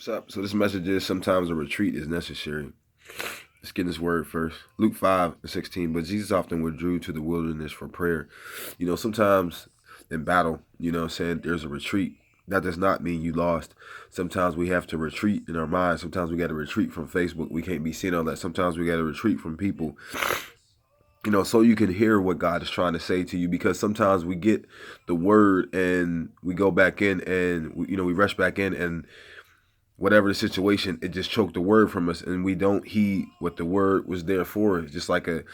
What's up? So this message is sometimes a retreat is necessary. Let's get this word first. Luke 5:16. But Jesus often withdrew to the wilderness for prayer. Sometimes in battle, saying there's a retreat. That does not mean you lost. Sometimes we have to retreat in our minds. Sometimes we got to retreat from Facebook. We can't be seeing all that. Sometimes we got to retreat from people. So you can hear what God is trying to say to you, because sometimes we get the word and we go back in and we rush back in, and whatever the situation, it just choked the word from us, and we don't heed what the word was there for. It's just like an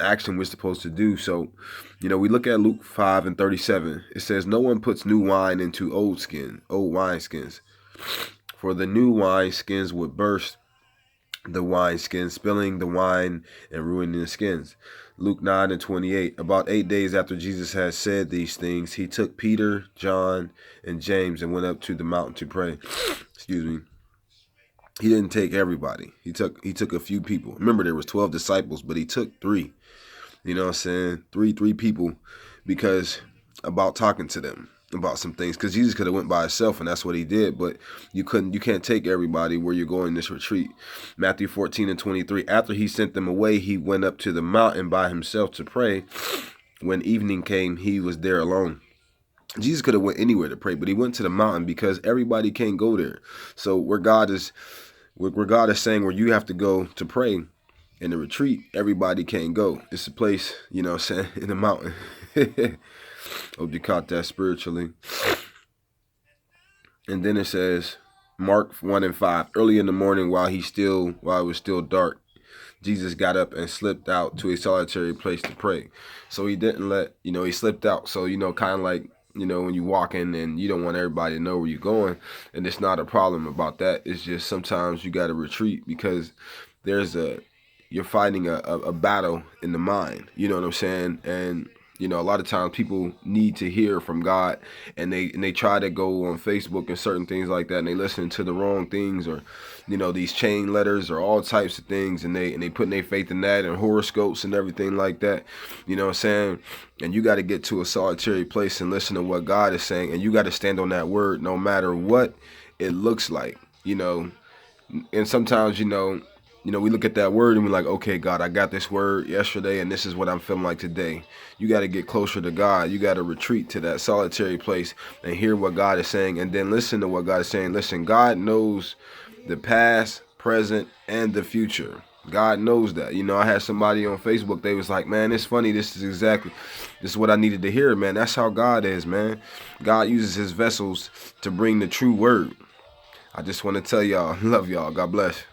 action we're supposed to do. So, we look at Luke 5:37. It says, "No one puts new wine into old wineskins, for the new wineskins would burst the wineskin, spilling the wine and ruining the skins." Luke 9:28. About 8 days after Jesus had said these things, he took Peter, John, and James and went up to the mountain to pray. Excuse me. He didn't take everybody. He took a few people. Remember, there was 12 disciples, but he took three. You know what I'm saying? Three people, because about talking to them about some things, because Jesus could have went by himself, and that's what he did, but you can't take everybody where you're going this retreat. Matthew 14:23. After he sent them away, he went up to the mountain by himself to pray. When evening came, he was there alone. Jesus could have went anywhere to pray, but he went to the mountain because everybody can't go there. So where God is saying where you have to go to pray in the retreat, everybody can't go. It's a place, in the mountain. Hope you caught that spiritually. And then it says, Mark 1:5. Early in the morning, while it was still dark, Jesus got up and slipped out to a solitary place to pray. So he didn't he slipped out. So, kind of like, when you walk in and you don't want everybody to know where you're going, and it's not a problem about that. It's just sometimes you got to retreat, because you're fighting a battle in the mind. You know what I'm saying? And a lot of times people need to hear from God, and they try to go on Facebook and certain things like that, and they listen to the wrong things, or these chain letters or all types of things, and they putting their faith in that, and horoscopes and everything like that. You know what I'm saying? And you got to get to a solitary place and listen to what God is saying, and you got to stand on that word no matter what it looks like. And sometimes we look at that word and we're like, okay, God, I got this word yesterday, and this is what I'm feeling like today. You got to get closer to God. You got to retreat to that solitary place and hear what God is saying, and then listen to what God is saying. Listen, God knows the past, present, and the future. God knows that. I had somebody on Facebook, they was like, man, it's funny. This is what I needed to hear, man. That's how God is, man. God uses his vessels to bring the true word. I just want to tell y'all, love y'all. God bless.